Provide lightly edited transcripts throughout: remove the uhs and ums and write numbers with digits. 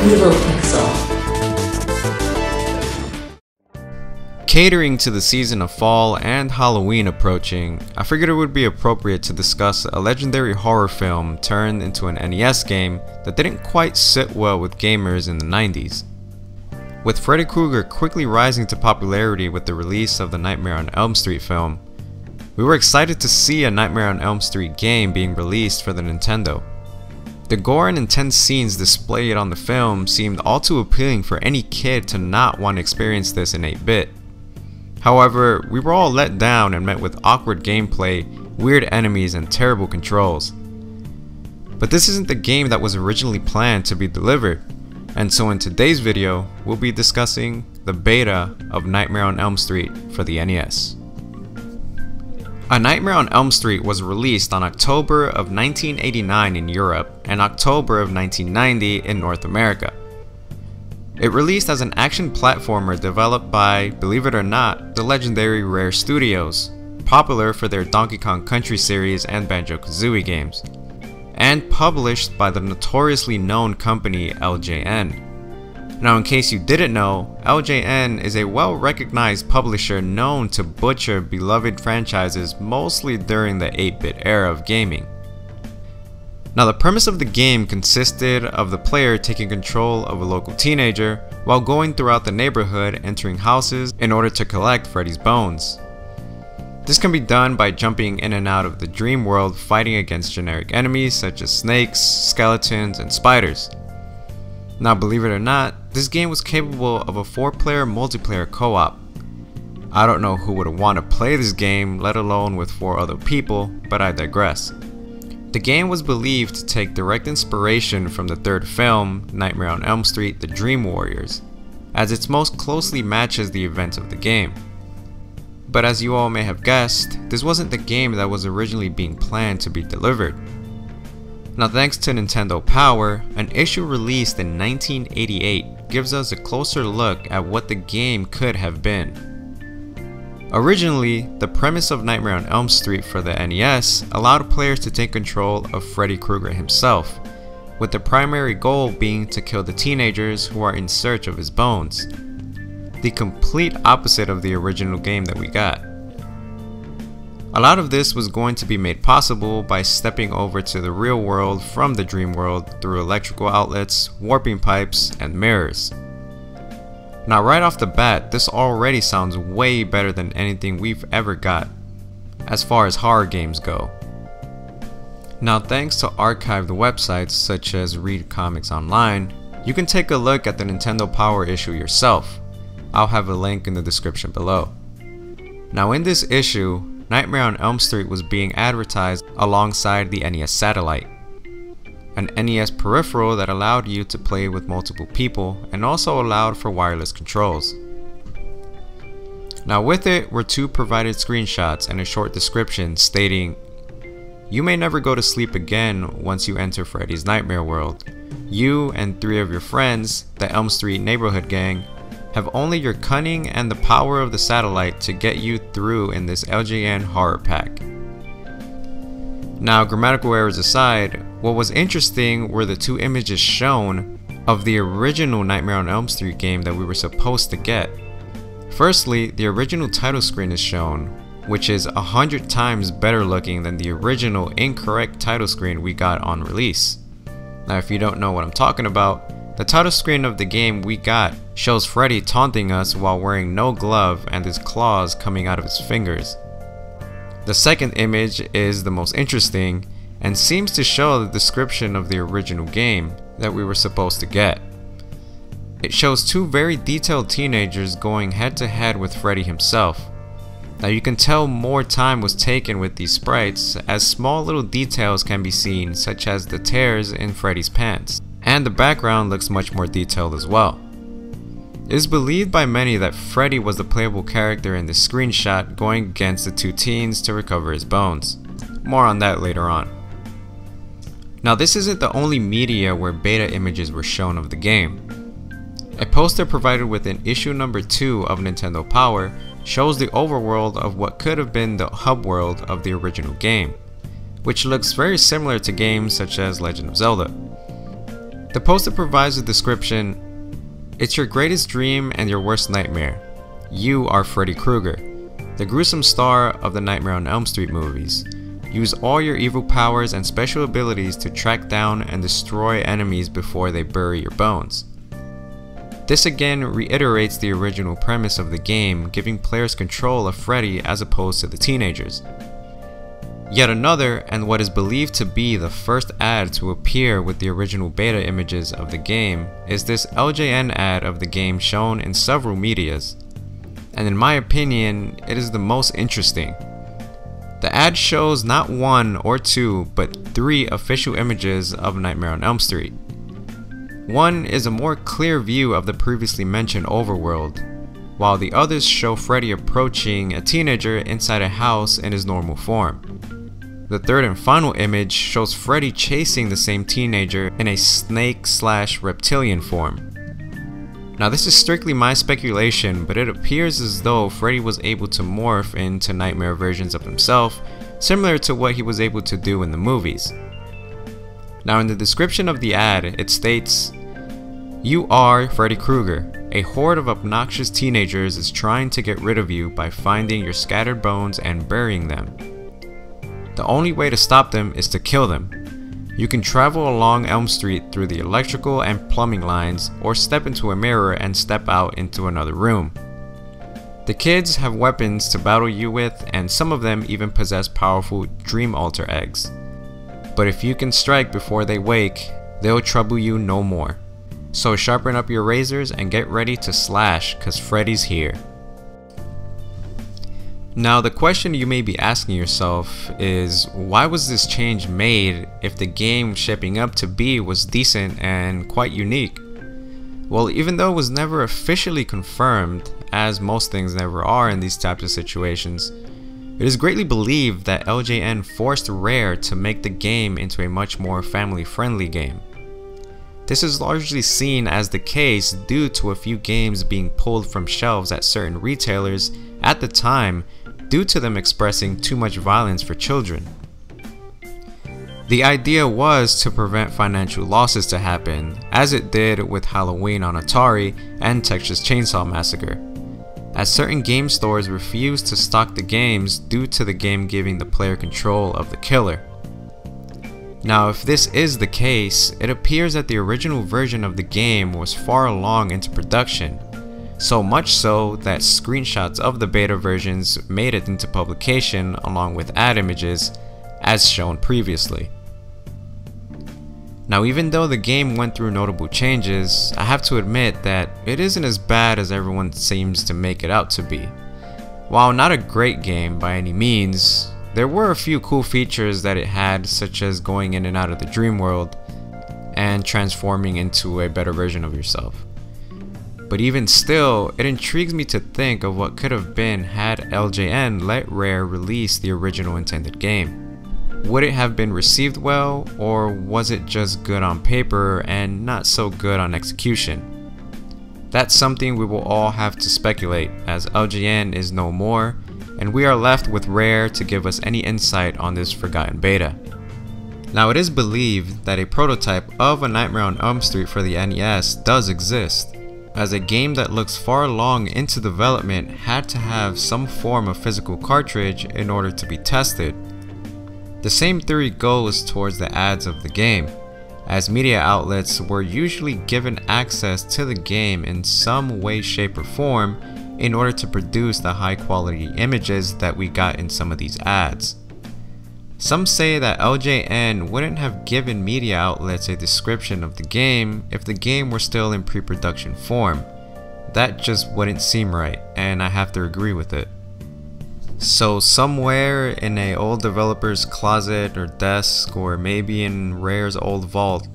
Evil Pixel. Catering to the season of fall and Halloween approaching, I figured it would be appropriate to discuss a legendary horror film turned into an NES game that didn't quite sit well with gamers in the 90s. With Freddy Krueger quickly rising to popularity with the release of the Nightmare on Elm Street film, we were excited to see a Nightmare on Elm Street game being released for the Nintendo. The gore and intense scenes displayed on the film seemed all too appealing for any kid to not want to experience this in 8-bit. However, we were all let down and met with awkward gameplay, weird enemies, and terrible controls. But this isn't the game that was originally planned to be delivered, and so in today's video, we'll be discussing the beta of Nightmare on Elm Street for the NES. A Nightmare on Elm Street was released on October of 1989 in Europe and October of 1990 in North America. It released as an action platformer developed by, believe it or not, the legendary Rare Studios, popular for their Donkey Kong Country series and Banjo-Kazooie games, and published by the notoriously known company LJN. Now, in case you didn't know, LJN is a well-recognized publisher known to butcher beloved franchises mostly during the 8-bit era of gaming. Now, the premise of the game consisted of the player taking control of a local teenager while going throughout the neighborhood entering houses in order to collect Freddy's bones. This can be done by jumping in and out of the dream world fighting against generic enemies such as snakes, skeletons, and spiders. Now, believe it or not, this game was capable of a 4-player multiplayer co-op. I don't know who would want to play this game, let alone with 4 other people, but I digress. The game was believed to take direct inspiration from the third film, Nightmare on Elm Street: The Dream Warriors, as it most closely matches the events of the game. But as you all may have guessed, this wasn't the game that was originally being planned to be delivered. Now, thanks to Nintendo Power, an issue released in 1988 gives us a closer look at what the game could have been. Originally, the premise of Nightmare on Elm Street for the NES allowed players to take control of Freddy Krueger himself, with the primary goal being to kill the teenagers who are in search of his bones. The complete opposite of the original game that we got. A lot of this was going to be made possible by stepping over to the real world from the dream world through electrical outlets, warping pipes, and mirrors. Now, right off the bat, this already sounds way better than anything we've ever got, as far as horror games go. Now, thanks to archived websites such as Read Comics Online, you can take a look at the Nintendo Power issue yourself. I'll have a link in the description below. Now, in this issue, Nightmare on Elm Street was being advertised alongside the NES Satellite, an NES peripheral that allowed you to play with multiple people and also allowed for wireless controls. Now, with it were 2 provided screenshots and a short description stating, "You may never go to sleep again once you enter Freddy's Nightmare World. You and 3 of your friends, the Elm Street neighborhood gang, have only your cunning and the power of the satellite to get you through in this LJN horror pack." Now, grammatical errors aside, what was interesting were the 2 images shown of the original Nightmare on Elm Street game that we were supposed to get. Firstly, the original title screen is shown, which is 100 times better looking than the original incorrect title screen we got on release. Now, if you don't know what I'm talking about, the title screen of the game we got shows Freddy taunting us while wearing no glove and his claws coming out of his fingers. The second image is the most interesting and seems to show the description of the original game that we were supposed to get. It shows 2 very detailed teenagers going head to head with Freddy himself. Now, you can tell more time was taken with these sprites, as small little details can be seen, such as the tears in Freddy's pants, and the background looks much more detailed as well. It is believed by many that Freddy was the playable character in this screenshot going against the 2 teens to recover his bones. More on that later on. Now, this isn't the only media where beta images were shown of the game. A poster provided within issue number 2 of Nintendo Power shows the overworld of what could have been the hub world of the original game, which looks very similar to games such as Legend of Zelda. The poster provides a description: "It's your greatest dream and your worst nightmare. You are Freddy Krueger, the gruesome star of the Nightmare on Elm Street movies. Use all your evil powers and special abilities to track down and destroy enemies before they bury your bones." This again reiterates the original premise of the game, giving players control of Freddy as opposed to the teenagers. Yet another, and what is believed to be the first ad to appear with the original beta images of the game, is this LJN ad of the game shown in several medias. And in my opinion, it is the most interesting. The ad shows not one or two, but 3 official images of Nightmare on Elm Street. One is a more clear view of the previously mentioned overworld, while the others show Freddy approaching a teenager inside a house in his normal form. The third and final image shows Freddy chasing the same teenager in a snake/reptilian form. Now this is strictly my speculation, but it appears as though Freddy was able to morph into nightmare versions of himself, similar to what he was able to do in the movies. Now in the description of the ad, it states, "You are Freddy Krueger. A horde of obnoxious teenagers is trying to get rid of you by finding your scattered bones and burying them. The only way to stop them is to kill them. You can travel along Elm Street through the electrical and plumbing lines, or step into a mirror and step out into another room. The kids have weapons to battle you with, and some of them even possess powerful Dream Alter eggs. But if you can strike before they wake, they'll trouble you no more. So sharpen up your razors and get ready to slash, cause Freddy's here." Now the question you may be asking yourself is, why was this change made if the game shaping up to be was decent and quite unique? Well, even though it was never officially confirmed, as most things never are in these types of situations, it is greatly believed that LJN forced Rare to make the game into a much more family-friendly game. This is largely seen as the case due to a few games being pulled from shelves at certain retailers at the time due to them expressing too much violence for children. The idea was to prevent financial losses to happen, as it did with Halloween on Atari and Texas Chainsaw Massacre, as certain game stores refused to stock the games due to the game giving the player control of the killer. Now if this is the case, it appears that the original version of the game was far along into production, so much so that screenshots of the beta versions made it into publication along with ad images as shown previously. Now even though the game went through notable changes, I have to admit that it isn't as bad as everyone seems to make it out to be. While not a great game by any means, there were a few cool features that it had, such as going in and out of the dream world and transforming into a better version of yourself. But even still, it intrigues me to think of what could have been had LJN let Rare release the original intended game. Would it have been received well, or was it just good on paper and not so good on execution? That's something we will all have to speculate, as LJN is no more, and we are left with Rare to give us any insight on this forgotten beta. Now it is believed that a prototype of A Nightmare on Elm Street for the NES does exist, as a game that looks far along into development had to have some form of physical cartridge in order to be tested. The same theory goes towards the ads of the game, as media outlets were usually given access to the game in some way, shape, or form in order to produce the high quality images that we got in some of these ads. Some say that LJN wouldn't have given media outlets a description of the game if the game were still in pre-production form. That just wouldn't seem right, and I have to agree with it. So somewhere in a old developer's closet or desk, or maybe in Rare's old vault,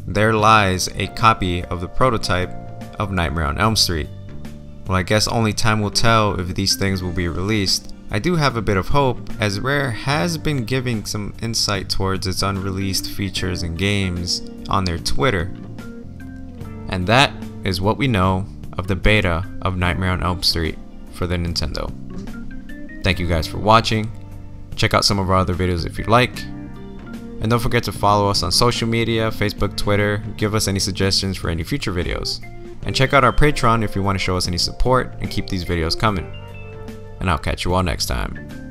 there lies a copy of the prototype of Nightmare on Elm Street. Well, I guess only time will tell if these things will be released. I do have a bit of hope, as Rare has been giving some insight towards its unreleased features and games on their Twitter. And that is what we know of the beta of Nightmare on Elm Street for the Nintendo. Thank you guys for watching. Check out some of our other videos if you'd like. And don't forget to follow us on social media, Facebook, Twitter, give us any suggestions for any future videos. And check out our Patreon if you want to show us any support and keep these videos coming. And I'll catch you all next time.